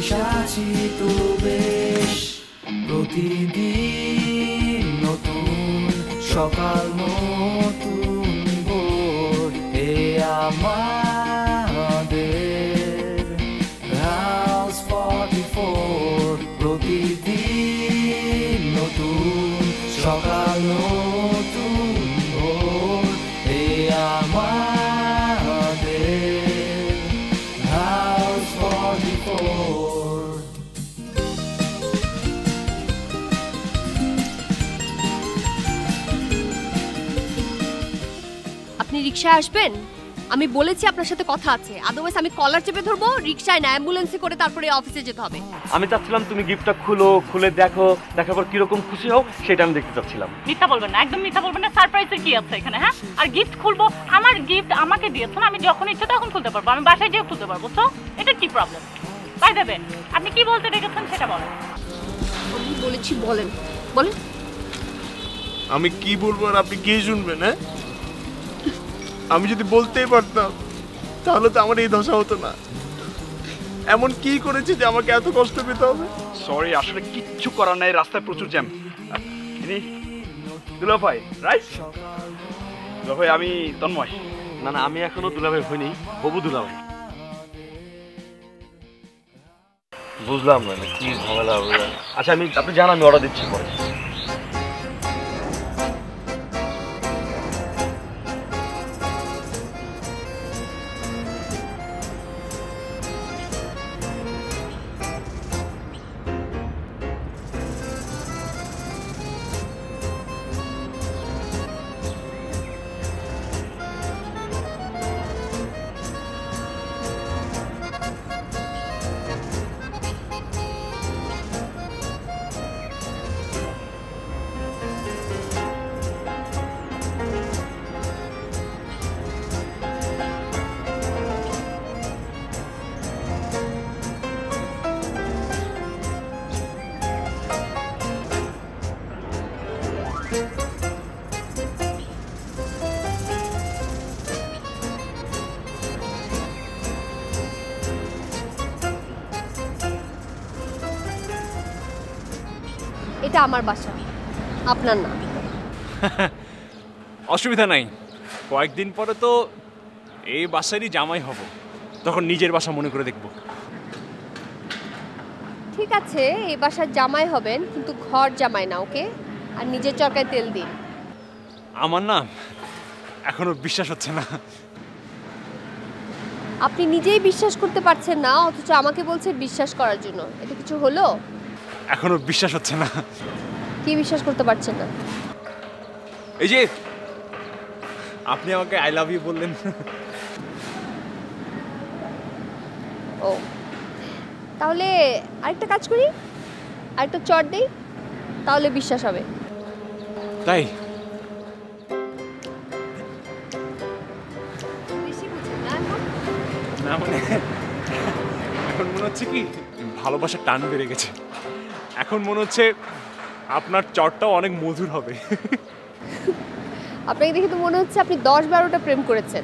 সাজি তো বেশ প্রতিদিন নতুন সকাল নতুন ভোর এ আমাদের হাউস 44 প্রতিদিন নতুন সকাল নতুন ভোর এ আমাদের হাউস 44। আপনি রিকশায় আসবেন? আমি বলেছি আপনার সাথে কথা আছে, আদারওয়াইজ আমি কলার চেপে ধরবো, রিকশায় না অ্যাম্বুলেন্সে করে তারপরে অফিসে যেতে হবে। আমি চাচ্ছিলাম তুমি গিফটটা খুলে দেখো, দেখার পর কিরকম খুশি হও সেটা আমি দেখতে চাচ্ছিলাম। মিথ্যা বলবেন না, একদম মিথ্যা বলবেন না। সারপ্রাইজের কি আছে এখানে? হ্যাঁ, আর গিফট খুলবো? আমার গিফট আমাকে দিয়েছেন, আমি যখন ইচ্ছে তখন খুলতে পারবো, আমি বাসায় যেয়ে খুলতে পারবো। তো এটা কি প্রবলেম? বাই দেবে, আপনি কি বলতে ডেকেছেন সেটা বলেন। আমি বলেছি বলেন বলেন। আমি কি বলবো আর আপনি কি শুনবেন? হ্যাঁ, আমি যদি বলতেই পারতাম তাহলে তো আমার এই দশা হতো না। এমন কি করেছি যে আমাকে এত কষ্ট পেতে হবে? সরি, আসলে কিচ্ছু করার নাই, রাস্তায় প্রচুর জ্যাম। ইনি দুলাভাই, রাইট? দুলাভাই, আমি তন্ময়। না না, আমি এখনো দুলাভাই হইনি, হবু দুলাভাই। বুঝলাম না কি ঝামেলা হবে। আচ্ছা আপনি জান, আমি অর্ডার দিচ্ছি পরে। এটা আমার বাসা, আপনার না। অসুবিধা নাই, কয়েকদিন পরে তো এই বাসারই জামাই হব, তখন নিজের বাসা মনে করে দেখব। ঠিক আছে, এই বাসার জামাই হবেন, কিন্তু ঘর জামাই না, ওকে? আর নিজের চরকায় তেল দিন। আমার না এখনো বিশ্বাস হচ্ছে না। আপনি নিজেই বিশ্বাস করতে পারছেন না, অথচ আমাকে বলছেন বিশ্বাস করার জন্য। এটা কিছু হলো? এখনো বিশ্বাস হচ্ছে না। কি বিশ্বাস করতে পারছেন না? এই যে আপনি আমাকে আই লাভ ইউ বললেন। ও, তাহলে আরেকটা কাজ করি, আরেকটা চট দেই, তাহলে বিশ্বাস হবে। তাই? না মানে এখন মনে হচ্ছে কি ভালোবাসার টান বেড়ে গেছে। এখন মনে হচ্ছে আপনার চটটাও অনেক মধুর হবে। আপনাকে দেখে তো মনে হচ্ছে আপনি 10-12টা প্রেম করেছেন।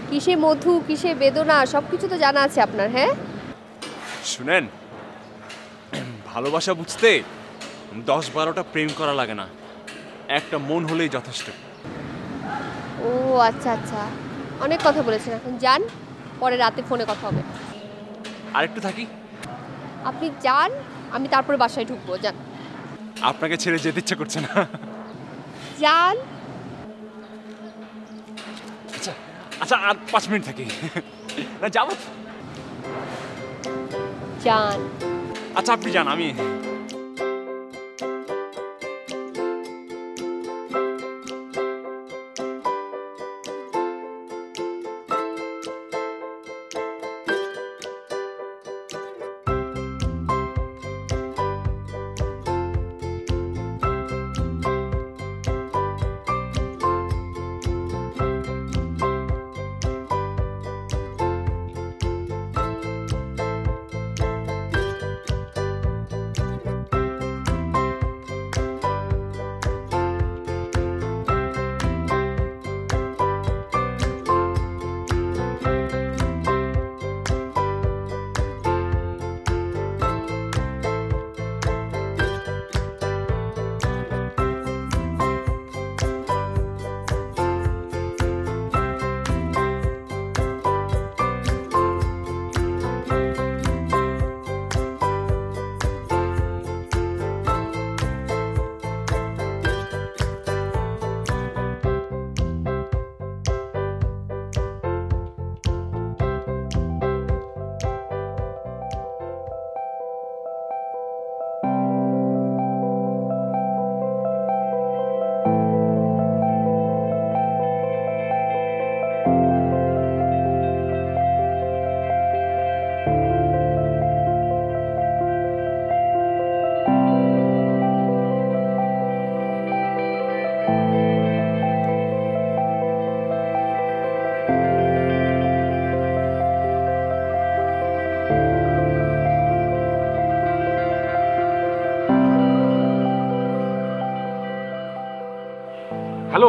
কিসে মধু কিসে বেদনা সব কিছু তো জানা আছে আপনার। হ্যাঁ শুনেন, ভালোবাসা বুঝতে 10-12টা প্রেম করা লাগে না, একটা মন হলেই যথেষ্ট। ও আচ্ছা আচ্ছা, অনেক কথা বলেছেন, এখন যান, পরে রাতে ফোনে কথা হবে। আরেকটু থাকি। আপনি যান, আমি তারপরে বাসায় ঢুকবো। যান। আপনাকে ছেড়ে যেতে ইচ্ছে করছে না। যান। আচ্ছা আচ্ছা, আর 5 মিনিট থাকি। না যাবো। যান। আচ্ছা আপনি যান, আমি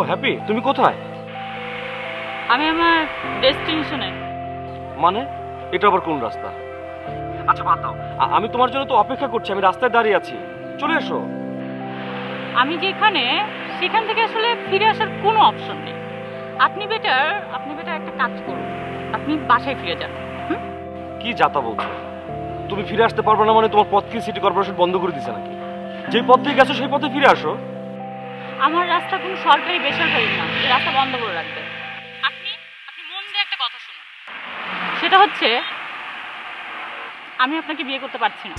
হ্যাপি, তুমি কোথায়? আমি আমার ডেস্টিনেশনে। মানে এটা আবার কোন রাস্তা? আচ্ছা বাদ দাও, আমি তোমার জন্য তো অপেক্ষা করছি, আমি রাস্তায় দাঁড়িয়ে আছি, চলে এসো। আমি যেখানে সেখান থেকে আসলে ফিরে আসার কোনো অপশন নেই। আপনি বেটার একটা কাজ করুন, আপনি বাসায় ফিরে যান। কি যাতা বলছো? তুমি ফিরে আসতে পারবে না মানে তোমার পথ কি সিটি কর্পোরেশন বন্ধ করে দিছে নাকি? যে পথ দিয়ে গেছো সেই পথে ফিরে আসো। আমার রাস্তা কোনো সরকারি বেসরকারি না যে রাস্তা বন্ধ করে রাখবে। আপনি মন দিয়ে একটা কথা শুনুন, সেটা হচ্ছে আমি আপনাকে বিয়ে করতে পারছি না।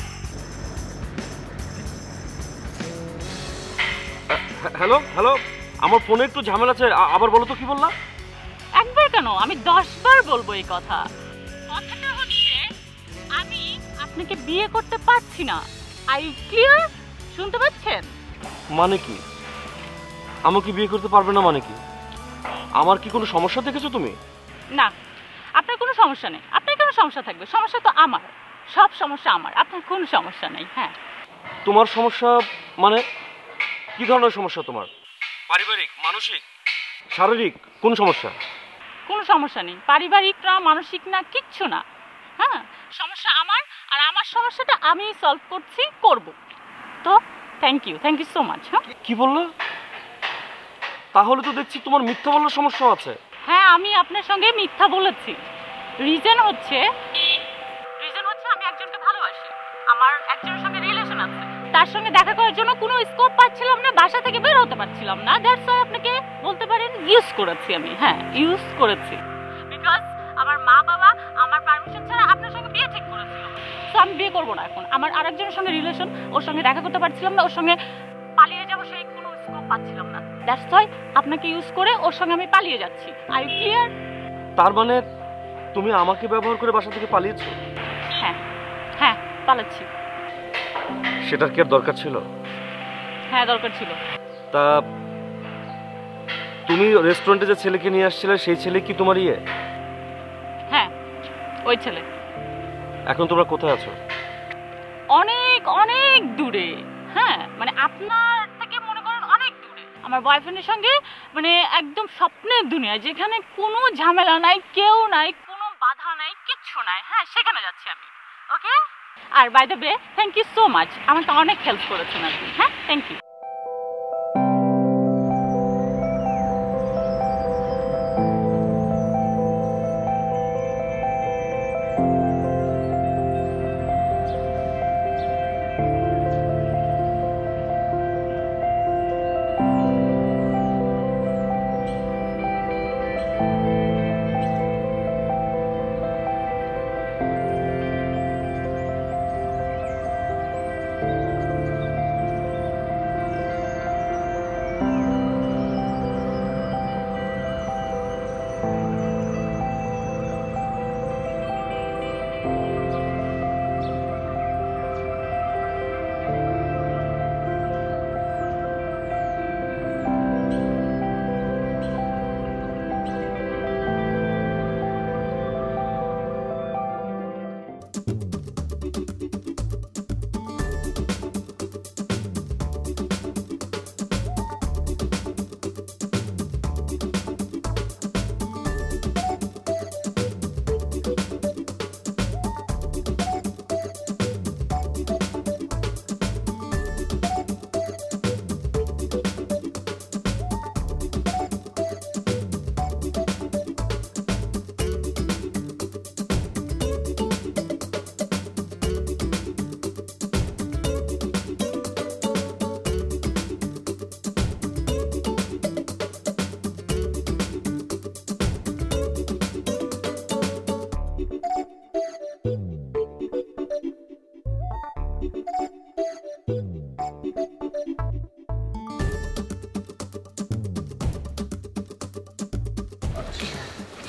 হ্যালো হ্যালো, আমার ফোনে একটু ঝামেলা আছে, আবার বলো তো কি বললা? একবার কেন, আমি 10 বার বলবো এই কথা। কথাটা হচ্ছে আমি আপনাকে বিয়ে করতে পারছি না। I clear? শুনতে পাচ্ছেন? মানে কি আমাকে বিয়ে করতে পারবে না মানে কি? আমার কি কোনো সমস্যা দেখেছো তুমি? না, আপনার কোনো সমস্যা নেই। আপনার কোনো সমস্যা থাকবে? সমস্যা তো আমার, সব সমস্যা আমার, আপনার কোনো সমস্যা নেই। হ্যাঁ, তোমার সমস্যা মানে কি ধরনের সমস্যা তোমার? পারিবারিক, মানসিক, শারীরিক কোন সমস্যা? কোনো সমস্যা নেই, পারিবারিক না, মানসিক না, কিচ্ছু না। হ্যাঁ, সমস্যা আমার, আর আমার সমস্যাটা আমি সলভ করব। তো থ্যাংক ইউ সো মাচ। হ্যাঁ, কি বললে? তাহলে তো দেখছি তোমার মিথ্যা বলার সমস্যা আছে। হ্যাঁ, আমি আপনার সঙ্গে মিথ্যা বলেছি। রিজন হচ্ছে আমি একজনকে ভালোবাসি, আমার একজনের সঙ্গে রিলেশন আছে। তার সঙ্গে দেখা করার জন্য কোনো স্কোপ পাচ্ছিলাম না, বাসা থেকে বের হতে পারছিলাম না। দ্যাটস ওয়াই আপনাকে বলতে পারেন ইউজ করেছি আমি। হ্যাঁ, ইউজ করেছি, বিকজ আমার মা বাবা আমার পারমিশন ছাড়া আপনার সঙ্গে বিয়ে ঠিক করেছিল। তো আমি বিয়ে করবো না এখন। আমার আরেকজনের সঙ্গে রিলেশন, ওর সঙ্গে দেখা করতে পারছিলাম না, ওর সঙ্গে পালিয়ে যাবো সেই কোনো স্কোপ পাচ্ছিলাম না। দ্যাটস ওয়াই আপনাকে ইউজ করে ওর সঙ্গে আমি পালিয়ে যাচ্ছি। Are you clear? তার মানে তুমি আমাকে ব্যবহার করে বাসা থেকে পালিয়েছো? হ্যাঁ, পালাচ্ছি। সেটার কি আর দরকার ছিল? হ্যাঁ, দরকার ছিল। তা তুমি রেস্টুরেন্টে যে ছেলেকে নিয়ে আসছিলে সেই ছেলে কি তোমার ইয়ে? হ্যাঁ, ওই ছেলে। এখন তোমরা কোথায় আছো? অনেক অনেক দূরে। হ্যাঁ, মানে আপনার থেকে মনে করেন অনেক দূরে। আমার বয়ফ্রেন্ডের সঙ্গে মানে একদম স্বপ্নের দুনিয়া, যেখানে কোনো ঝামেলা নাই, কেউ নাই, কোনো বাধা নাই, কিচ্ছু নাই। হ্যাঁ, সেখানে যাচ্ছি আমি। ওকে? আর by the way, thank you so much, আমাকে অনেক হেল্প করেছেন আপনি। হ্যাঁ, থ্যাংক ইউ।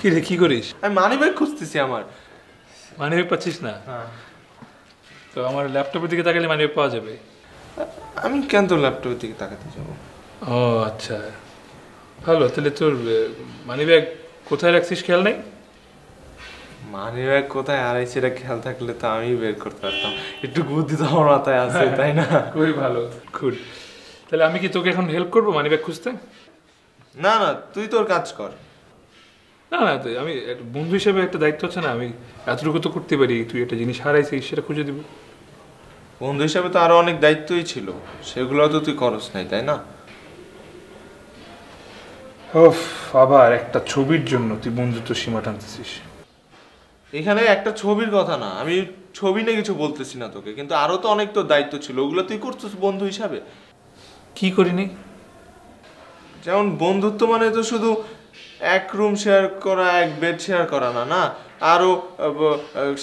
কি রে, কি করিস? আমি মানি ব্যাগ খুঁজতেছি আমার। মানিব্যাগ পাচ্ছিস না? তো আমার ল্যাপটপের দিকে তাকালে মানিব্যাগ পাওয়া যাবে। আমি কেন তোর ল্যাপটপের দিকে তাকাতে যাবো? ও আচ্ছা, ভালো। তাহলে তোর মানিব্যাগ কোথায় রাখছিস খেয়াল নেই? মানি ব্যাগ কোথায় হারাইছে এটা খেয়াল থাকলে তো আমি বের করতে পারতাম। একটু বুদ্ধি তো আমার মাথায় আছে, তাই না? খুবই ভালো, গুড। তাহলে আমি কি তোকে এখন হেল্প করবো মানিব্যাগ খুঁজতে? না না, তুই তোর কাজ কর। না না, আমি বন্ধু হিসেবে একটা দায়িত্ব আছে না, আমি এতটুকু তো করতে পারি। তুই একটা জিনিস হারাইছিস, সেটা খুঁজে দিব। বন্ধু হিসাবে তো আরো অনেক দায়িত্বই ছিল, সেগুলো তো তুই করস নাই, তাই না? ওফ, আবার একটা ছবির জন্য তুই বন্ধুত্ব সীমা টানতেছিস। এখানে একটা ছবির কথা না, আমি ছবি নিয়ে কিছু বলতেছি না তোকে, কিন্তু আরো তো অনেক তোর দায়িত্ব ছিল, ওগুলো তুই করছিস বন্ধু হিসাবে। কি করিনি? যেমন বন্ধুত্ব মানে তো শুধু এক রুম শেয়ার করা, এক বেড শেয়ার করা না, না আরো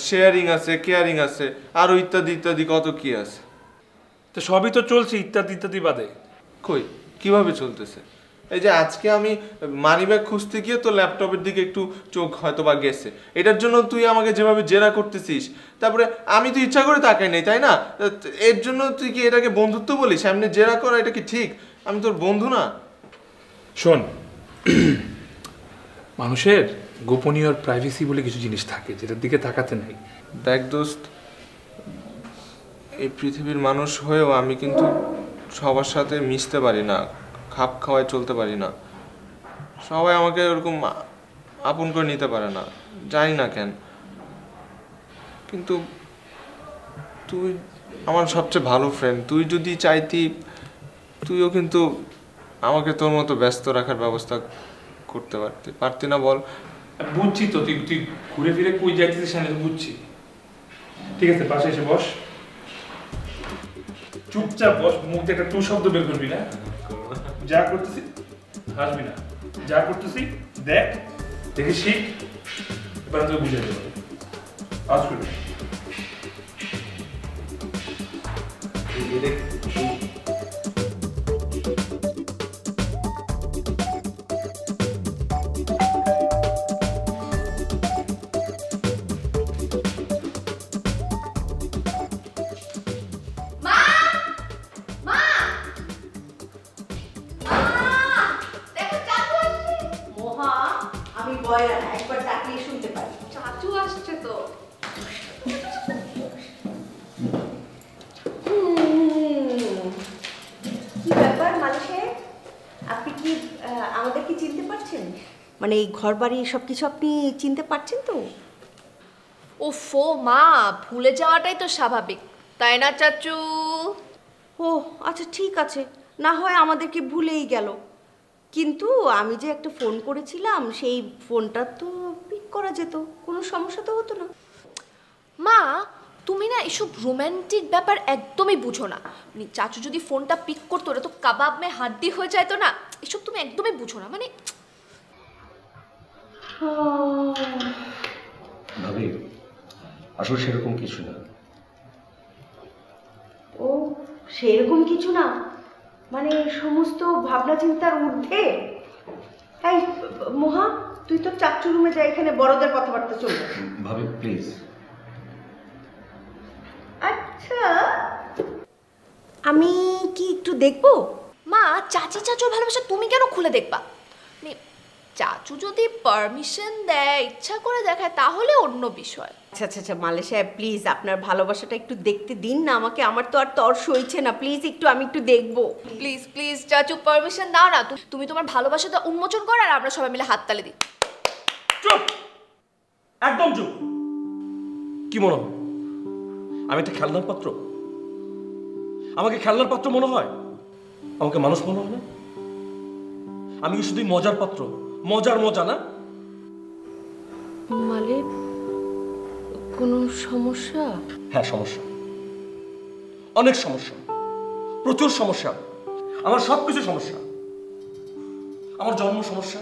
শেয়ারিং আছে, কেয়ারিং আছে, আরো ইত্যাদি ইত্যাদি কত কি আছে। তো সবই তো চলছে ইত্যাদি ইত্যাদি বাদে। কই কিভাবে চলতেছে? এই যে আজকে আমি মানি ব্যাগ খুঁজতে গিয়ে তো ল্যাপটপের দিকে একটু চোখ হয়তো বা গেছে, এটার জন্য তুই আমাকে যেভাবে জেরা করতেছিস, তারপরে আমি তো ইচ্ছা করে তাকাই নাই, তাই না? এর জন্য তুই কি এটাকে বন্ধুত্ব বলিস? সামনে জেরা করা এটা কি ঠিক? আমি তোর বন্ধু না? শোন, মানুষের গোপনীয় প্রাইভেসি বলে কিছু জিনিস থাকে যেটার দিকে তাকাতে নাই। দেখ দোস্ত, এই পৃথিবীর মানুষ হয়েও আমি কিন্তু সবার সাথে মিশতে পারি না, খাপ খাওয়ায় চলতে পারি না। সবাই আমাকে ওরকম আপন করে নিতে পারে না, জানি না কেন। কিন্তু তুই আমার সবচেয়ে ভালো ফ্রেন্ড, তুই যদি চাইতি তুইও কিন্তু আমাকে তোর মতো ব্যস্ত রাখার ব্যবস্থা করতে পারতি না বল? বুঝছি তো, তুই তুই ঘুরে ফিরে কই যাইতেছিস সেটা তো বুঝছি। ঠিক আছে, পাশে এসে বস, চুপচাপ বস, মুখ দিয়ে একটা টু শব্দ বের করবি না। যা করতেছি হাসবি না, যা করতেছি দেখ, দেখে শিখ, এবার তোকে বুঝে দেবো। আজ করবি আমি বয়রা না, একবার ডাকলেই শুনতে পারি। চাচু আসছে তো। কি ব্যাপার মালিক সাহেব, আপনি কি আমাদের কি চিনতে পারছেন? মানে এই ঘর বাড়ি সব কিছু আপনি চিনতে পারছেন তো? ওফো মা, ভুলে যাওয়াটাই তো স্বাভাবিক, তাই না চাচু? ও আচ্ছা ঠিক আছে, না হয় আমাদেরকে ভুলেই গেল। কিন্তু আমি যে একটা ফোন করেছিলাম, সেই ফোনটা তো পিক করা যেত, কোনো সমস্যা তো হতো না। মা, তুমি না এসব রোম্যান্টিক ব্যাপার একদমই বুঝো না। চাচু যদি ফোনটা পিক করতো, ওটা তো কাবাব মে হাড্ডি হয়ে যায় তো না। এসব তুমি একদমই বুঝো না। মানে ভাবি, আসলে সেরকম কিছু না। ও সেরকম কিছু না মানে সমস্ত ভাবনা চিন্তার ঊর্ধ্বে? এই মহা, তুই তো চাচু রুমে যা, এখানে বড়দের কথাবার্তা চলবে। ভাবি প্লিজ। আচ্ছা, আমি কি একটু দেখবো? মা, চাচি চাচুর ভালোবাসা তুমি কেন খুলে দেখবা? চাচু যদি পারমিশন দেয়, ইচ্ছা করে দেখায়, তাহলে অন্য বিষয়। আচ্ছা আচ্ছা আচ্ছা মালে সাহেব, প্লিজ আপনার ভালোবাসাটা একটু দেখতে দিন না আমাকে, আমার তো আর তর সইছে না, প্লিজ একটু, আমি একটু দেখবো। প্লিজ প্লিজ চাচু, পারমিশন দাও না। তুমি তোমার ভালোবাসাটা উন্মোচন করো, আর আমরা সবাই মিলে হাততালি দিই। চুপ, একদম চুপ। কি মনে হয় আমি একটা খেলনার পাত্র? আমাকে খেলনার পাত্র মনে হয়? আমাকে মানুষ মনে হয় না? আমি কি শুধুই মজার পাত্র? মজার মজা না? মালে কোনো সমস্যা? হ্যাঁ সমস্যা, অনেক সমস্যা, প্রচুর সমস্যা। আমার সবকিছু সমস্যা। আমার জন্ম সমস্যা,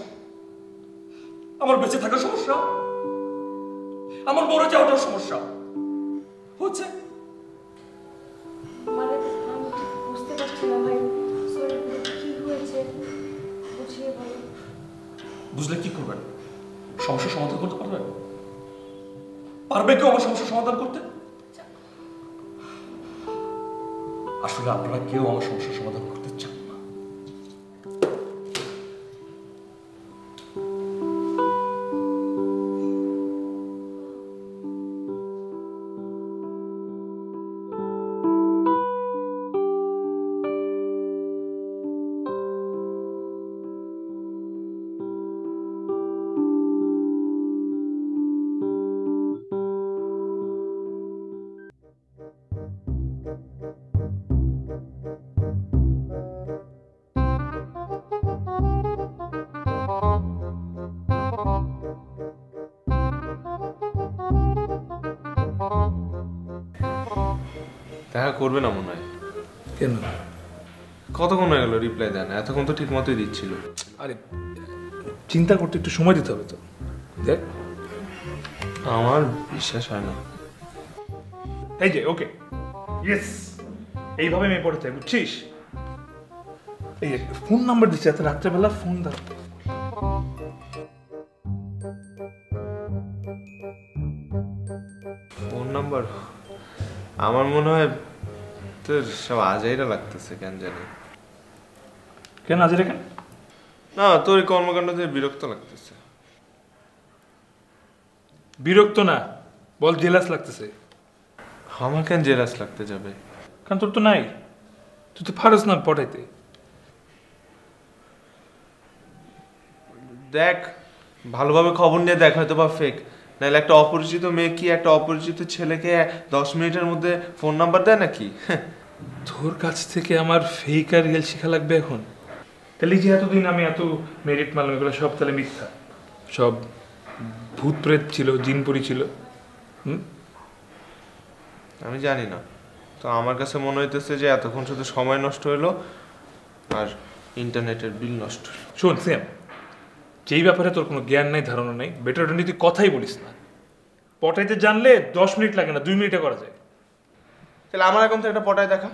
আমার বেঁচে থাকার সমস্যা, আমার মরে যাওয়াটার সমস্যা হচ্ছে। মানে আমি বুঝতে পারছি না ভাই, সরি, কি হয়েছে বুঝিয়ে বলো। বুঝলে কি করবেন? সমস্যার সমাধান করতে পারবেন? পারবে কেউ আমার সমস্যার সমাধান করতে? আসলে আপনারা কেউ আমার সমস্যার সমাধান করতে চান না। দেখা করবে না মনে হয়। কেন? কতক্ষণ হয়ে গেল রিপ্লাই দেয় না? এতক্ষণ তো ঠিক মতোই দিচ্ছিল। আরে চিন্তা করতে একটু সময় দিতে হবে তো। দেখ আমার বিশ্বাস হয় না। এই যে ওকে, ইয়েস, এইভাবে মেয়ে পড়ে চাই, বুঝছিস? এই যে ফোন নাম্বার দিচ্ছে, এত রাত্রেবেলা ফোন দাও। Phone number? আমার মনে হয় তোর সব আজাইরা লাগতেছে, কেন জানি। কেন আজরে কেন? না, তোর এই কর্মকাণ্ড থেকে বিরক্ত লাগতেছে। বিরক্ত না, বল জেলাস লাগতেছে। আমার কেন জেলাস লাগতে যাবে? কারণ তোর তো নাই, তুই তো পারস না পটাইতে। দেখ, ভালোভাবে খবর নিয়ে দেখ, হয়তো বা ফেক, নাহলে একটা অপরিচিত মেয়ে কি একটা অপরিচিত ছেলেকে 10 মিনিটের মধ্যে ফোন নাম্বার দেয় নাকি? তোর কাছ থেকে আমার ফেক আর রিয়েল শেখা লাগবে এখন? তাহলে যে এতদিন আমি এত মেরিট মারলাম, এগুলো সব তাহলে মিথ্যা, সব ভূত প্রেত ছিল, জিনপুরি ছিল। আমি জানি না, তো আমার কাছে মনে হইতেছে যে এতক্ষণ শুধু সময় নষ্ট হলো আর ইন্টারনেটের বিল নষ্ট হলো। শোন সেম, যেই ব্যাপারে তোর কোনো জ্ঞান নাই, ধারণা নাই, বেটার ওটা নিয়ে তুই কথাই বলিস না। পটাইতে জানলে 10 মিনিট লাগে না, 2 মিনিটে করা যায়। তাহলে আমার এখন তো একটা পটায় দেখা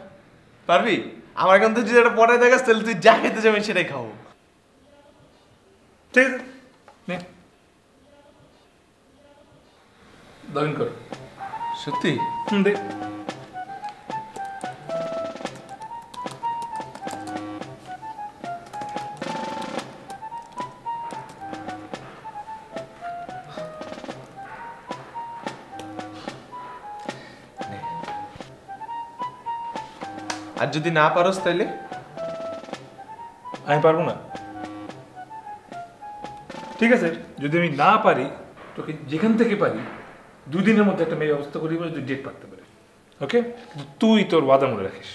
পারবি? আমার এখন তো যদি একটা পটায় দেখাস, তাহলে তুই যা খেতে যাবেন সেটাই খাবো। ঠিক আছে, নে লগ ইন কর। সত্যি? দেখ আর যদি না পারোস তাইলে? আমি পারবো না। ঠিক আছে, যদি আমি না পারি, তোকে যেখান থেকে পারি 2 দিনের মধ্যে একটা মেয়ে ব্যবস্থা করি, তুই ডেট পাঠাতে পারে। ওকে, তুই তোর ওয়াদা মনে রাখিস।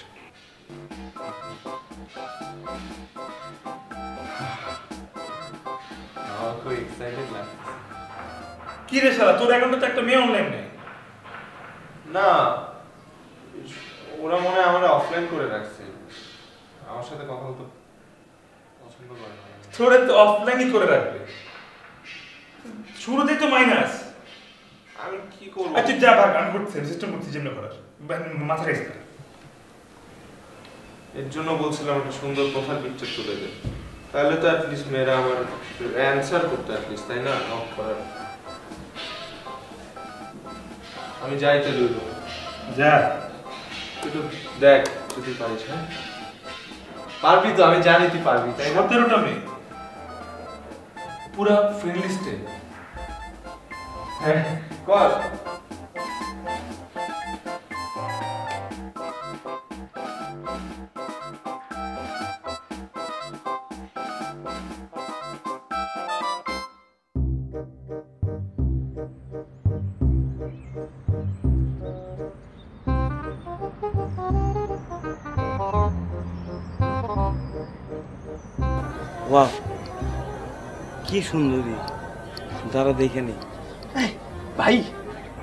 কি রে শালা, তোর অ্যাকাউন্টে তো একটা মেয়ে অনলাইন নেই। না, ওরা মনে হয় আমার অফলাইন করে রাখছে, আমার সাথে কথা বলতে পছন্দ করে না। তোরে তো অফলাইনই করে রাখবে, শুরুতেই তো মাইনাস। আমি কি করবো? আচ্ছা যা ভাগ, আমি করছি, সিস্টেম করছি যেমন করার, মাথা খাইস না। এর জন্য বলছিলাম একটা সুন্দর প্রোফাইল পিকচার তুলে দে, তাহলে তো অ্যাটলিস্ট মেয়েরা আমার অ্যান্সার করতে, অ্যাটলিস্ট, তাই না? নক করার। আমি যাইতে লইব। যা, তুই তো দেখ যদি পারিস। হ্যাঁ পারবি তো, আমি জানি তুই পারবি, তাই না? 17টা মেয়ে পুরা ফ্রেন্ড লিস্টে। হ্যাঁ কর। বাহ, কি সুন্দরী, দাঁড়া দেখে নেই। ভাই,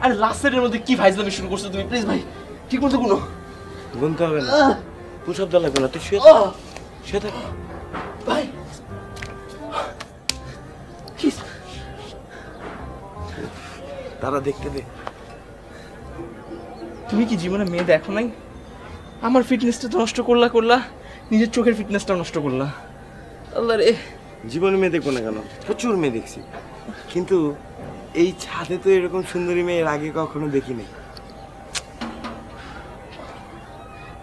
আরে লাস্ট সেটের মধ্যে কি ফাইজলামি শুরু করছো তুমি? প্লিজ ভাই, ঠিক মতো গুনো। গুনতে হবে না, কোন শব্দ লাগবে না, তুই শুয়ে থাক ভাই। দাঁড়া দেখতে দে। তুমি কি জীবনে মেয়ে দেখো নাই? আমার ফিটনেসটা তো নষ্ট করলা, নিজের চোখের ফিটনেসটা নষ্ট করলা। আল্লাহ রে, জীবনে মেয়ে দেখবো না কেন, প্রচুর মেয়ে দেখছি, কিন্তু এই ছাদে তো এরকম সুন্দরী মেয়ের আগে কখনো দেখিনি।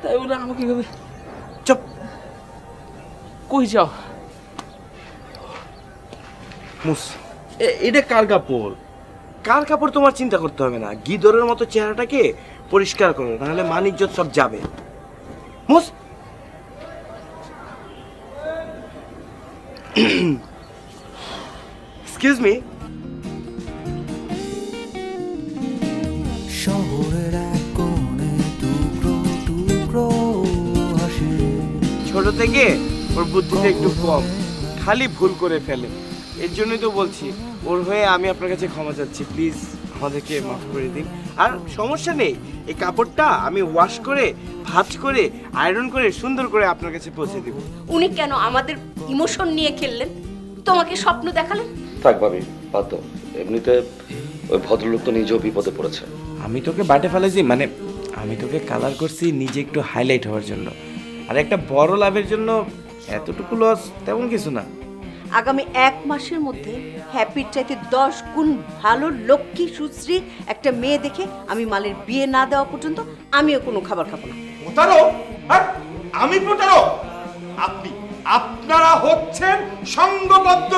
তাই বলে আমাকে এভাবে চুপ। কই যাও? মুস, এটা কার কাপড়? কার কাপড় তোমার চিন্তা করতে হবে না, গিদরের মতো চেহারাটাকে পরিষ্কার করো, নাহলে মানিজ্জত সব যাবে। মুস। Excuse me. শহরের এক কোণে টুকরো টুকরো হাসি। ছোট থেকে ওর বুদ্ধিটা একটু কম, খালি ভুল করে ফেলে, এর জন্যই তো বলছি ওর হয়ে আমি আপনার কাছে ক্ষমা চাচ্ছি, প্লিজ আমাদেরকে মাফ করে দিন। আর সমস্যা নেই, এই কাপড়টা আমি ওয়াশ করে ভাঁজ করে আয়রন করে সুন্দর করে আপনার কাছে পৌঁছে দিব। উনি কেন আমাদের ইমোশন নিয়ে খেললেন? তোমাকে স্বপ্ন দেখালেন? থাক ভাবি, বাদ দাও। এমনিতে ওই ভদ্রলোক তো নিজেও বিপদে পড়েছে। আমি তোকে বাটে ফেলেছি, মানে আমি তোকে কালার করছি নিজে একটু হাইলাইট হওয়ার জন্য, আর একটা বড় লাভের জন্য এতটুকু লস তেমন কিছু না। আগামী 1 মাসের মধ্যে হ্যাপির চাইতে 10 গুণ ভালো লক্ষ্মী সুশ্রী একটা মেয়ে দেখে আমি মালের বিয়ে না দেওয়া পর্যন্ত আমিও কোনো খাবার খাবো না। প্রতারক? আমি প্রতারক? আপনারা হচ্ছেন সংঘবদ্ধ